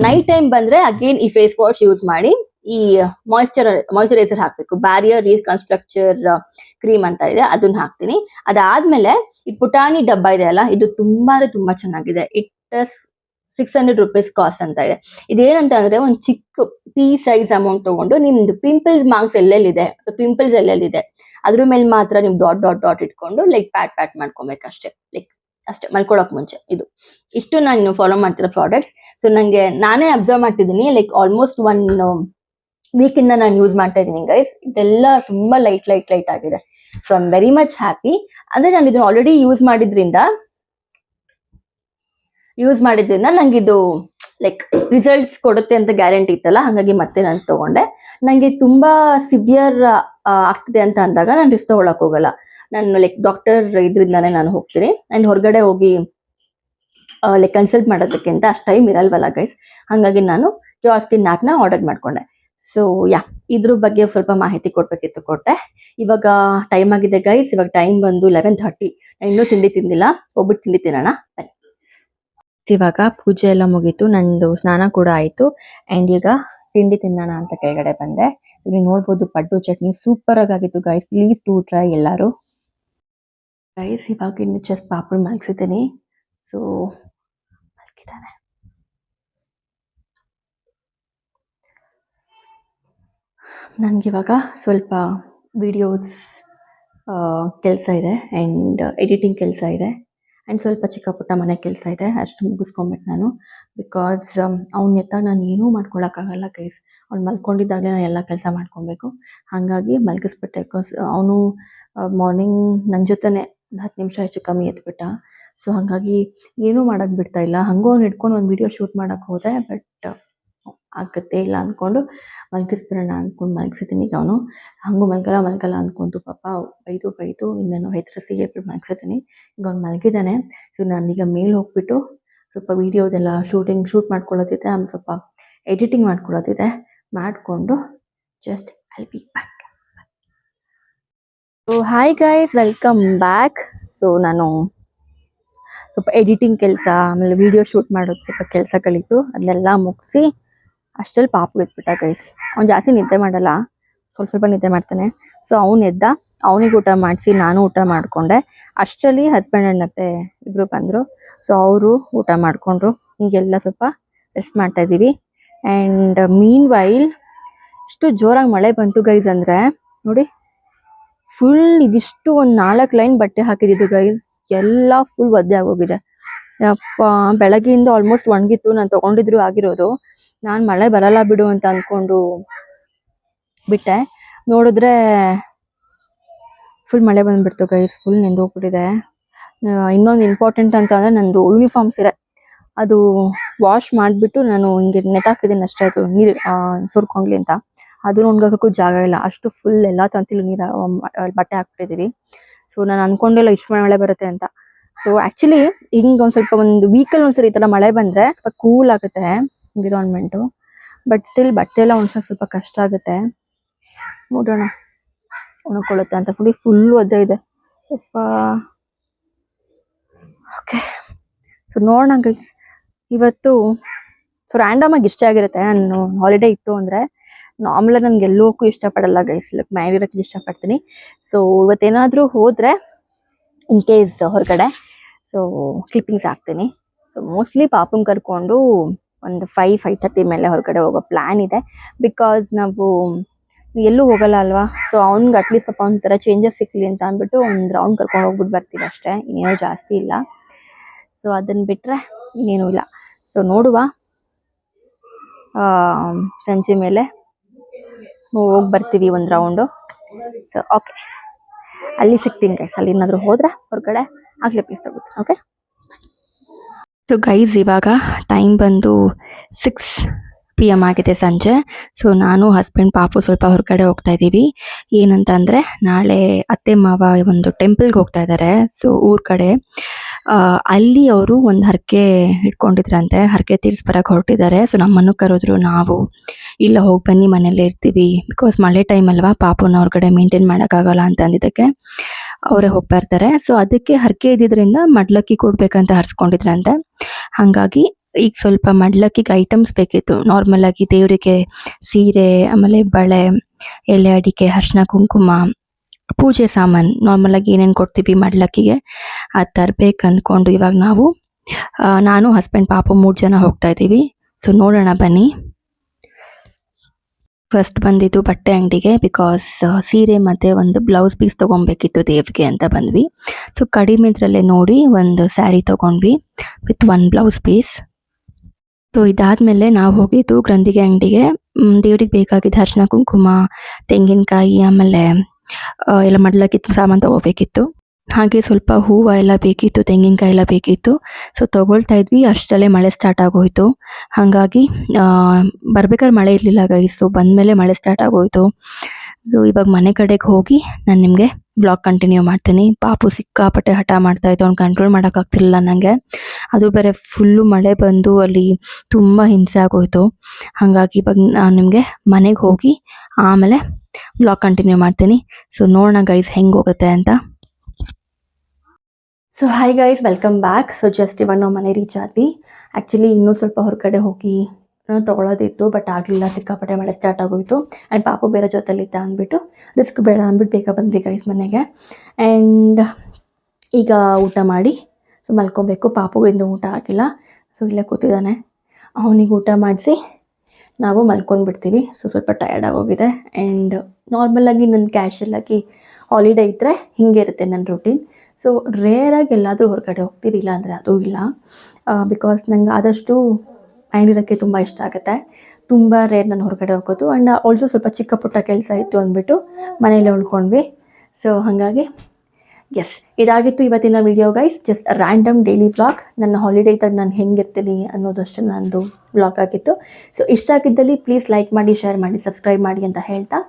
ನೈಟ್ ಟೈಮ್ ಬಂದ್ರೆ ಅಗೇನ್ ಈ ಫೇಸ್ ವಾಶ್ ಯೂಸ್ ಮಾಡಿ ಈ ಮಾಯಿಶ್ಚರೈಸರ್ ಹಾಕ್ಬೇಕು. ಬ್ಯಾರಿಯರ್ ರೀಕನ್ಸ್ಟ್ರಕ್ಚರ್ ಕ್ರೀಮ್ ಅಂತ ಇದೆ, ಅದನ್ನ ಹಾಕ್ತೀನಿ. ಅದಾದ್ಮೇಲೆ ಈ ಪುಟಾಣಿ ಡಬ್ಬ ಇದೆ ಅಲ್ಲ, ಇದು ತುಂಬಾ ಚೆನ್ನಾಗಿದೆ. ಇಟ್ 600 rupees ಕಾಸ್ಟ್ ಅಂತ ಇದೆ. ಇದೇನಂತ ಅಂದ್ರೆ ಒಂದು ಚಿಕ್ಕ ಪೀ ಸೈಜ್ ಅಮೌಂಟ್ ತಗೊಂಡು ನಿಮ್ದು ಪಿಂಪಲ್ಸ್ ಮಾರ್ಕ್ಸ್ ಎಲ್ಲೆಲ್ಲಿದೆ ಅದ್ರ ಮೇಲೆ ಮಾತ್ರ ನಿಮ್ ಡಾಟ್ ಇಟ್ಕೊಂಡು ಲೈಕ್ ಪ್ಯಾಟ್ ಮಾಡ್ಕೊಬೇಕು ಅಷ್ಟೇ ಮಲ್ಕೊಳಕ್ ಮುಂಚೆ. ಇಷ್ಟು ನಾನು ಫಾಲೋ ಮಾಡ್ತಿರೋ ಪ್ರಾಡಕ್ಟ್ಸ್. ಸೊ ನಾನೇ ಅಬ್ಸರ್ವ್ ಮಾಡ್ತಿದ್ದೀನಿ, ಲೈಕ್ ಆಲ್ಮೋಸ್ಟ್ 1 ವೀಕ್ ಇಂದ ನಾನು ಯೂಸ್ ಮಾಡ್ತಾ ಇದ್ದೀನಿ ಗೈಸ್. ಇದೆಲ್ಲ ತುಂಬಾ ಲೈಟ್ ಆಗಿದೆ. So I am very much happy. ಅಂದ್ರೆ ನಾನು ಇದನ್ನ ಆಲ್ರೆಡಿ ಯೂಸ್ ಮಾಡಿದ್ರಿಂದ ನಂಗೆ ಇದು ಲೈಕ್ ರಿಸಲ್ಟ್ಸ್ ಕೊಡುತ್ತೆ ಅಂತ ಗ್ಯಾರಂಟಿ ಇತ್ತಲ್ಲ, ಹಾಗಾಗಿ ಮತ್ತೆ ನಾನು ತಗೊಂಡೆ. ನಂಗೆ ತುಂಬಾ ಸಿವಿಯರ್ ಆಗ್ತಿದೆ ಅಂತ ಅಂದಾಗ ನಾನು ರಿಸ್ಕ್ ತಗೊಳಕ್ ಹೋಗಲ್ಲ. ನಾನು ಲೈಕ್ ಡಾಕ್ಟರ್ ಇದ್ರಿಂದಾನೇ ನಾನು ಹೋಗ್ತೀನಿ. ಅಂಡ್ ಹೊರಗಡೆ ಹೋಗಿ ಲೈಕ್ ಕನ್ಸಲ್ಟ್ ಮಾಡೋದಕ್ಕೆ ಅಂತ ಅಷ್ಟು ಟೈಮ್ ಇರಲ್ವಲ್ಲ ಗೈಸ್, ಹಾಗಾಗಿ ನಾನು ಕ್ಯೂರ್ ಸ್ಕಿನ್ ಆ್ಯಪ್ನ ಆರ್ಡರ್ ಮಾಡ್ಕೊಂಡೆ. ಸೊ ಇದ್ರ ಬಗ್ಗೆ ಸ್ವಲ್ಪ ಮಾಹಿತಿ ಕೊಡ್ಬೇಕಿತ್ತು, ಕೊಟ್ಟೆ. ಇವಾಗ ಟೈಮ್ ಆಗಿದೆ ಗೈಸ್. ಇವಾಗ ಟೈಮ್ ಬಂದು 11:30. ನಾನು ಇನ್ನೂ ತಿಂಡಿ ತಿಂದಿಲ್ಲ, ಹೋಗ್ಬಿಟ್ಟು ತಿಂಡಿ ತಿನ್ನೋಣ ಬನ್ನಿ. ಇವಾಗ ಪೂಜೆ ಎಲ್ಲ ಮುಗೀತು, ನಂದು ಸ್ನಾನ ಕೂಡ ಆಯ್ತು. ಅಂಡ್ ಈಗ ತಿಂಡಿ ತಿನ್ನೋಣ ಅಂತ ಕೆಳಗಡೆ ಬಂದೆ. ನೀವು ನೋಡ್ಬೋದು ಪಡ್ಡು ಚಟ್ನಿ ಸೂಪರ್ ಆಗಿತ್ತು ಗೈಸ್. ಪ್ಲೀಸ್ ಟು ಟ್ರೈ ಎಲ್ಲರೂ ಗೈಸ್. ಇವಾಗ ಇನ್ನು ಜಸ್ಟ್ ಪಾಪಡ್ ಮಲಗಿಸಿದ್ದೀನಿ. ಸೊ ಮಲಗಿದ್ದಾನೆ. ನನಗಿವಾಗ ಸ್ವಲ್ಪ ವಿಡಿಯೋಸ್ ಕೆಲಸ ಇದೆ ಆ್ಯಂಡ್ ಎಡಿಟಿಂಗ್ ಕೆಲಸ ಇದೆ ಆ್ಯಂಡ್ ಸ್ವಲ್ಪ ಚಿಕ್ಕ ಪುಟ್ಟ ಮನೆ ಕೆಲಸ ಇದೆ. ಅಷ್ಟು ಮುಗಿಸ್ಕೊಂಬಿಟ್ಟು ನಾನು, ಬಿಕಾಸ್ ಅವ್ನ ಎತ್ತಾಗ ನಾನು ಏನೂ ಮಾಡ್ಕೊಳಕ್ಕಾಗಲ್ಲ ಗೈಸ್. ಅವ್ನು ಮಲ್ಕೊಂಡಿದ್ದಾಗಲೇ ನಾನು ಎಲ್ಲ ಕೆಲಸ ಮಾಡ್ಕೊಬೇಕು. ಹಾಗಾಗಿ ಮಲಗಿಸ್ಬಿಟ್ಟೆ. ಬಿಕಾಸ್ ಅವನು ಮಾರ್ನಿಂಗ್ ನನ್ನ ಜೊತೆನೇ 10 ನಿಮಿಷ ಹೆಚ್ಚು ಕಮ್ಮಿ ಎದ್ಬಿಟ್ಟ. ಸೊ ಹಾಗಾಗಿ ಏನೂ ಮಾಡೋಕ್ಕೆ ಬಿಡ್ತಾ ಇಲ್ಲ. ಹಂಗೂ ಅವ್ನು ಹಿಡ್ಕೊಂಡು ಒಂದು ವಿಡಿಯೋ ಶೂಟ್ ಮಾಡೋಕ್ಕೆ ಹೋದೆ, ಬಟ್ ಆಗುತ್ತೆ ಇಲ್ಲ ಅಂದ್ಕೊಂಡು ಮಲಗಿಸ್ಬಿಡೋಣ ಅಂದ್ಕೊಂಡು ಮಲಗಿಸಿದ್ದೀನಿ. ಈಗ ಅವನು ಹಂಗೂ ಮಲ್ಗಲ್ಲ ಅಂದ್ಕೊಂತು ಪಾಪ ಬೈದು ಇನ್ನೇನು ಹೆದರಿಸಿ ಹೇಳ್ಬಿಟ್ಟು ಮಲಗಿಸಿದ್ದೀನಿ. ಈಗ ಅವ್ನು ಮಲಗಿದ್ದಾನೆ. ಸೊ ನಾನೀಗ ಮೇಲೆ ಹೋಗ್ಬಿಟ್ಟು ಸ್ವಲ್ಪ ವೀಡಿಯೋದೆಲ್ಲ ಶೂಟ್ ಮಾಡ್ಕೊಳ್ಳೋದಿದೆ, ಆಮೇಲೆ ಸ್ವಲ್ಪ ಎಡಿಟಿಂಗ್ ಮಾಡ್ಕೊಳ್ಳೋದಿದೆ, ಮಾಡಿಕೊಂಡು just I be back. So hi guys, welcome back. So ನಾನು ಸ್ವಲ್ಪ ಎಡಿಟಿಂಗ್ ಕೆಲಸ ಆಮೇಲೆ ವಿಡಿಯೋ ಶೂಟ್ ಮಾಡೋದು ಸ್ವಲ್ಪ ಕೆಲಸಗಳಿತ್ತು, ಅದನ್ನೆಲ್ಲ ಮುಗಿಸಿ ಅಷ್ಟರಲ್ಲಿ ಪಾಪು ಎದ್ಬಿಟ್ಟ ಗೈಸ್. ಅವ್ನು ಜಾಸ್ತಿ ನಿದ್ದೆ ಮಾಡಲ್ಲ, ಸ್ವಲ್ಪ ನಿದ್ದೆ ಮಾಡ್ತಾನೆ. ಸೊ ಅವ್ನು ಎದ್ದ, ಅವನಿಗೆ ಊಟ ಮಾಡಿಸಿ ನಾನು ಊಟ ಮಾಡಿಕೊಂಡೆ. ಅಷ್ಟರಲ್ಲಿ ಹಸ್ಬೆಂಡ್ ಆ್ಯಂಡ್ ಅತ್ತೆ ಇಬ್ಬರು ಬಂದರು. ಸೊ ಅವರು ಊಟ ಮಾಡಿಕೊಂಡ್ರು. ಈಗೆಲ್ಲ ಸ್ವಲ್ಪ ರೆಸ್ಟ್ ಮಾಡ್ತಾ ಇದ್ದೀವಿ. ಆ್ಯಂಡ್ ಮೀನ್ ವೈಲ್ ಇಷ್ಟು ಜೋರಾಗಿ ಮಳೆ ಬಂತು ಗೈಸ್, ಅಂದರೆ ನೋಡಿ ಫುಲ್ ಇದಿಷ್ಟು ಒಂದು 4 ಲೈನ್ ಬಟ್ಟೆ ಹಾಕಿದ್ದು ಗೈಸ್, ಎಲ್ಲ ಫುಲ್ ಒದ್ದೆ ಆಗೋಗಿದೆ. ಯಪ್ಪ, ಬೆಳಗ್ಗೆಯಿಂದ ಆಲ್ಮೋಸ್ಟ್ ಒಣಗಿತ್ತು. ನಾನು ತೊಗೊಂಡಿದ್ರು ಆಗಿರೋದು. ನಾನು ಮಳೆ ಬರಲ್ಲ ಬಿಡು ಅಂತ ಅಂದ್ಕೊಂಡು ಬಿಟ್ಟೆ. ನೋಡಿದ್ರೆ ಫುಲ್ ಮಳೆ ಬಂದ್ಬಿಡ್ತು ಗೈಸ್, ಫುಲ್ ನೆಂದೋಗ್ಬಿಟ್ಟಿದೆ. ಇನ್ನೊಂದು ಇಂಪಾರ್ಟೆಂಟ್ ಅಂತ ಅಂದರೆ ನಂದು ಯೂನಿಫಾರ್ಮ್ಸ್ ಇದೆ, ಅದು ವಾಶ್ ಮಾಡಿಬಿಟ್ಟು ನಾನು ಹಿಂಗೆ ನೆತಾಕಿದ್ದೀನಿ ಅಷ್ಟೇ, ಅದು ನೀರು ಸುರ್ಕೊಂಡ್ಲಿ ಅಂತ. ಅದನ್ನು ಒಣಗಾಕೋಕ್ಕೂ ಜಾಗ ಇಲ್ಲ, ಅಷ್ಟು ಫುಲ್ ಎಲ್ಲ ತಂತಿಲು ನೀರು ಬಟ್ಟೆ ಹಾಕ್ಬಿಟ್ಟಿದ್ದೀವಿ. ಸೊ ನಾನು ಅಂದ್ಕೊಂಡಿಲ್ಲ ಇಷ್ಟು ಮಳೆ ಬರುತ್ತೆ ಅಂತ. ಸೊ ಆ್ಯಕ್ಚುಲಿ ಹಿಂಗೆ ಒಂದು ವೀಕಲ್ಲಿ ಒಂದ್ಸರಿ ಈ ಥರ ಮಳೆ ಬಂದರೆ ಸ್ವಲ್ಪ ಕೂಲ್ ಆಗುತ್ತೆ ಎನ್ವಿರಾನ್ಮೆಂಟು. ಬಟ್ ಸ್ಟಿಲ್ ಬಟ್ಟೆ ಎಲ್ಲ ಒಣಸೋಕೆ ಸ್ವಲ್ಪ ಕಷ್ಟ ಆಗುತ್ತೆ. ನೋಡೋಣ ಒಣಕೊಳ್ಳುತ್ತೆ ಅಂತ. ಫುಲ್ ಒದ್ದೆ ಇದೆ ಸ್ವಲ್ಪ. ಓಕೆ, ಸೊ ನೋಡೋಣ ಗೈಸ್. ಇವತ್ತು ಸೊ ರ್ಯಾಂಡಮಾಗಿ ಇಷ್ಟ ಆಗಿರುತ್ತೆ. ನಾನು ಹಾಲಿಡೇ ಇತ್ತು ಅಂದರೆ ನಾರ್ಮಲಾಗಿ ನನಗೆ ಎಲ್ಲೋಕ್ಕೂ ಇಷ್ಟಪಡಲ್ಲ ಗೈಸ್, ಲೈಕ್ ಮನೆಗಿರೋಕ್ಕೆ ಇಷ್ಟಪಡ್ತೀನಿ. ಸೊ ಇವತ್ತೇನಾದರೂ ಹೋದರೆ ಇನ್ ಕೇಸ್ ಹೊರಗಡೆ ಸೊ ಕ್ಲಿಪ್ಪಿಂಗ್ಸ್ ಹಾಕ್ತೀನಿ. ಸೊ ಮೋಸ್ಟ್ಲಿ ಪಾಪುನ ಕರ್ಕೊಂಡು ಒಂದು 5:30 ಮೇಲೆ ಹೊರಗಡೆ ಹೋಗೋ ಪ್ಲ್ಯಾನ್ ಇದೆ. ಬಿಕಾಸ್ ನಾವು ಎಲ್ಲೂ ಹೋಗಲ್ಲ ಅಲ್ವಾ. ಸೊ ಅವ್ನಿಗೆ ಅಟ್ಲೀಸ್ಟ್ ಸ್ವಲ್ಪ ಒಂಥರ ಚೇಂಜಸ್ ಸಿಕ್ಕಲಿ ಅಂತ ಅಂದ್ಬಿಟ್ಟು ಒಂದು ರೌಂಡ್ ಕರ್ಕೊಂಡು ಹೋಗ್ಬಿಟ್ಟು ಬರ್ತೀವಿ ಅಷ್ಟೇ, ಇನ್ನೇನೋ ಜಾಸ್ತಿ ಇಲ್ಲ. ಸೊ ಅದನ್ನು ಬಿಟ್ಟರೆ ಇನ್ನೇನೂ ಇಲ್ಲ. ಸೊ ನೋಡುವ, ಸಂಜೆ ಮೇಲೆ ಹೋಗಿ ಬರ್ತೀವಿ ಒಂದು ರೌಂಡು. ಸೊ ಓಕೆ, ಅಲ್ಲಿ ಸಿಗ್ತೀನಿ ಗೈಸ್. ಅಲ್ಲಿ ಏನಾದರೂ ಹೋದರೆ ಹೊರಗಡೆ ಆಗಲೇ ಪ್ಲೀಸ್ ತಗೋತೀನಿ. ಓಕೆ, ಸೊ ಗೈಸ್ ಇವಾಗ ಟೈಮ್ ಬಂದು 6 PM ಆಗಿದೆ ಸಂಜೆ. ಸೊ ನಾನು ಹಸ್ಬೆಂಡ್ ಪಾಪು ಸ್ವಲ್ಪ ಹೊರಗಡೆ ಹೋಗ್ತಾ ಇದ್ದೀವಿ. ಏನಂತಂದರೆ ನಾಳೆ ಅತ್ತೆ ಮಾವ ಒಂದು ಟೆಂಪಲ್ಗೆ ಹೋಗ್ತಾ ಇದ್ದಾರೆ. ಸೊ ಊರ ಕಡೆ ಅಲ್ಲಿ ಅವರು ಒಂದು ಹರಕೆ ಇಟ್ಕೊಂಡಿದ್ರಂತೆ, ಹರಕೆ ತೀರಿಸ್ಬರಕ್ಕೆ ಹೊರಟಿದ್ದಾರೆ. ಸೊ ನಮ್ಮನ್ನು ಕರೆದ್ರು. ನಾವು ಇಲ್ಲ ಹೋಗಿ ಬನ್ನಿ ಮನೆಯಲ್ಲೇ ಇರ್ತೀವಿ, ಬಿಕಾಸ್ ಮಳೆ ಟೈಮ್ ಅಲ್ವಾ, ಪಾಪುನ ಹೊರಗಡೆ ಮೇಂಟೈನ್ ಮಾಡೋಕ್ಕಾಗಲ್ಲ ಅಂತ ಅಂದಿದ್ದಕ್ಕೆ ಅವರೇ ಹೋಗ್ತಾ ಇರ್ತಾರೆ. ಸೊ ಅದಕ್ಕೆ ಹರಕೆ ಇದ್ದಿದ್ದರಿಂದ ಮಡ್ಲಕ್ಕಿ ಕೊಡಬೇಕಂತ ಹರಿಸ್ಕೊಂಡಿದ್ರಂತೆ. ಹಾಗಾಗಿ ಈಗ ಸ್ವಲ್ಪ ಮಡ್ಲಕ್ಕಿಗೆ ಐಟಮ್ಸ್ ಬೇಕಿತ್ತು. ನಾರ್ಮಲಾಗಿ ದೇವರಿಗೆ ಸೀರೆ, ಆಮೇಲೆ ಬಳೆ, ಎಲೆ ಅಡಿಕೆ, ಅರಿಶಿನ ಕುಂಕುಮ, ಪೂಜೆ ಸಾಮಾನು, ನಾರ್ಮಲಾಗಿ ಏನೇನು ಕೊಡ್ತೀವಿ ಮಡ್ಲಕ್ಕಿಗೆ ಅದು ತರಬೇಕು ಅಂದ್ಕೊಂಡು ಇವಾಗ ನಾನು ಹಸ್ಬೆಂಡ್ ಪಾಪು 3 ಜನ ಹೋಗ್ತಾ ಇದ್ದೀವಿ. ಸೊ ನೋಡೋಣ ಬನ್ನಿ. ಫಸ್ಟ್ ಬಂದಿದ್ದು ಬಟ್ಟೆ ಅಂಗಡಿಗೆ, ಬಿಕಾಸ್ ಸೀರೆ ಮತ್ತು ಒಂದು ಬ್ಲೌಸ್ ಪೀಸ್ ತೊಗೊಬೇಕಿತ್ತು ದೇವ್ರಿಗೆ ಅಂತ ಬಂದ್ವಿ. ಸೊ ಕಡಿಮೆ ಇದರಲ್ಲೇ ನೋಡಿ ಒಂದು ಸ್ಯಾರಿ ತೊಗೊಂಡ್ವಿ ವಿತ್ 1 ಬ್ಲೌಸ್ ಪೀಸ್. ಸೊ ಇದಾದಮೇಲೆ ನಾವು ಹೋಗಿದ್ದು ಗ್ರಂಥಿಗೆ ಅಂಗಡಿಗೆ. ದೇವ್ರಿಗೆ ಬೇಕಾಗಿದ್ದು ಅರಿಶಿನ ಕುಂಕುಮ, ತೆಂಗಿನಕಾಯಿ, ಆಮೇಲೆ ಎಲ್ಲ ಮಡ್ಲಕ್ಕಿ ಸಾಮಾನು ತೊಗೋಬೇಕಿತ್ತು. ಹಾಗೆ ಸ್ವಲ್ಪ ಹೂವು ಎಲ್ಲ ಬೇಕಿತ್ತು, ತೆಂಗಿನಕಾಯಿ ಎಲ್ಲ ಬೇಕಿತ್ತು. ಸೊ ತೊಗೊಳ್ತಾ ಇದ್ವಿ, ಅಷ್ಟರಲ್ಲೇ ಮಳೆ ಸ್ಟಾರ್ಟ್ ಆಗೋಯಿತು. ಹಾಗಾಗಿ ಬರ್ಬೇಕಾದ್ರೆ ಮಳೆ ಇರಲಿಲ್ಲ ಗೈಸ್. ಸೊ ಬಂದಮೇಲೆ ಮಳೆ ಸ್ಟಾರ್ಟ್ ಆಗೋಯಿತು. ಸೊ ಇವಾಗ ಮನೆ ಕಡೆಗೆ ಹೋಗಿ ನಾನು ನಿಮಗೆ ಬ್ಲಾಗ್ ಕಂಟಿನ್ಯೂ ಮಾಡ್ತೀನಿ. ಪಾಪು ಸಿಕ್ಕಾಪಟ್ಟೆ ಹಠ ಮಾಡ್ತಾಯಿತ್ತು, ಅವ್ನು ಕಂಟ್ರೋಲ್ ಮಾಡೋಕ್ಕಾಗ್ತಿರ್ಲಿಲ್ಲ ನನಗೆ. ಅದು ಬೇರೆ ಫುಲ್ಲು ಮಳೆ ಬಂದು ಅಲ್ಲಿ ತುಂಬ ಹಿಂಸೆ ಆಗೋಯಿತು. ಹಾಗಾಗಿ ಇವಾಗ ನಾನು ನಿಮಗೆ ಮನೆಗೆ ಹೋಗಿ ಆಮೇಲೆ ಬ್ಲಾಗ್ ಕಂಟಿನ್ಯೂ ಮಾಡ್ತೀನಿ. ಸೊ ನೋಡೋಣ ಗೈಸ್ ಹೆಂಗೆ ಹೋಗುತ್ತೆ ಅಂತ. So hi guys, welcome back. So just ಇವಾಗ ನಾವು ಮನೆ ರೀಚ್ ಆದ್ವಿ. ಆ್ಯಕ್ಚುಲಿ ಇನ್ನೂ ಸ್ವಲ್ಪ ಹೊರಗಡೆ ಹೋಗಿ ತೊಗೊಳೋದಿತ್ತು, ಬಟ್ ಆಗಲಿಲ್ಲ, ಸಿಕ್ಕಾಪಟ್ಟೆ ಮಳೆ ಸ್ಟಾರ್ಟ್ ಆಗೋಯಿತು. ಆ್ಯಂಡ್ ಪಾಪು ಬೇರೆ ಜೊತೆಲಿದ್ದ ಅಂದ್ಬಿಟ್ಟು ರಿಸ್ಕ್ ಬೇಡ ಅಂದ್ಬಿಟ್ಟು ಬೇಗ ಬಂದ್ವಿ ಗೈಸ್ ಮನೆಗೆ. ಆ್ಯಂಡ್ ಈಗ ಊಟ ಮಾಡಿ ಸೊ ಮಲ್ಕೊಬೇಕು. ಪಾಪುಗಿಂದು ಊಟ ಆಗಿಲ್ಲ, ಸೊ ಇಲ್ಲೇ ಕೂತಿದ್ದಾನೆ. ಅವನಿಗೆ ಊಟ ಮಾಡಿಸಿ ನಾವು ಮಲ್ಕೊಂಡ್ಬಿಡ್ತೀವಿ. ಸೊ ಸ್ವಲ್ಪ ಟಯರ್ಡ್ ಆಗೋಗಿದೆ. ಆ್ಯಂಡ್ ನಾರ್ಮಲಾಗಿ ನನ್ನ ಕ್ಯಾಶುಯಲಾಗಿ ಹಾಲಿಡೇ ಇದ್ದರೆ ಹಿಂಗೆ ಇರುತ್ತೆ ನನ್ನ ರೂಟೀನ್. ಸೊ ರೇರಾಗಿ ಎಲ್ಲಾದರೂ ಹೊರಗಡೆ ಹೋಗ್ತೀವಿ, ಇಲ್ಲ ಅಂದರೆ ಅದೂ ಇಲ್ಲ. ಬಿಕಾಸ್ ನಂಗೆ ಆದಷ್ಟು ಮೈಂಡ್ ಇರೋಕ್ಕೆ ತುಂಬ ಇಷ್ಟ ಆಗುತ್ತೆ. ತುಂಬ ರೇರ್ ನಾನು ಹೊರಗಡೆ ಹೋಗೋದು. ಆ್ಯಂಡ್ ಆಲ್ಸೋ ಸ್ವಲ್ಪ ಚಿಕ್ಕ ಪುಟ್ಟ ಕೆಲಸ ಇತ್ತು ಅಂದ್ಬಿಟ್ಟು ಮನೇಲೇ ಉಳ್ಕೊಂಡ್ವಿ. ಸೊ ಹಾಗಾಗಿ ಎಸ್, ಇದಾಗಿತ್ತು ಇವತ್ತಿನ video guys. Just random daily vlog. ನನ್ನ ಹಾಲಿಡೇ ಇದ್ದಾಗ ನಾನು ಹೆಂಗಿರ್ತೀನಿ ಅನ್ನೋದಷ್ಟು ನಂದು ವ್ಲಾಗ್ ಆಗಿತ್ತು. ಸೊ ಇಷ್ಟ ಆಗಿದ್ದಲ್ಲಿ ಪ್ಲೀಸ್ ಲೈಕ್ ಮಾಡಿ, ಶೇರ್ ಮಾಡಿ, ಸಬ್ಸ್ಕ್ರೈಬ್ ಮಾಡಿ ಅಂತ ಹೇಳ್ತಾ,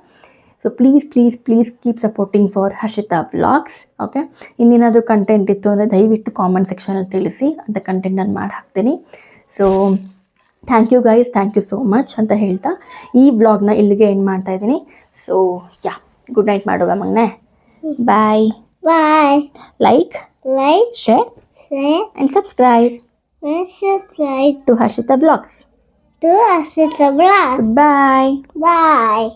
so please keep supporting for Harshita vlogs. Okay, ಇನ್ನೇನಾದರೂ ಕಂಟೆಂಟ್ ಇತ್ತು ಅಂದರೆ ದಯವಿಟ್ಟು ಕಾಮೆಂಟ್ ಸೆಕ್ಷನಲ್ಲಿ ತಿಳಿಸಿ, ಅಂತ ಕಂಟೆಂಟ್ ನಾನು ಮಾಡಿ ಹಾಕ್ತೀನಿ. So thank you guys, thank you so much ಅಂತ ಹೇಳ್ತಾ ಈ ವ್ಲಾಗ್ನ ಇಲ್ಲಿಗೆ ಎಂಡ್ ಮಾಡ್ತಾ ಇದ್ದೀನಿ. ಸೊ ಯಾ, ಗುಡ್ ನೈಟ್ ಮಾಡುವ ಮಗನೇ. Bye bye. Like share and subscribe to Harshita vlogs. Bye.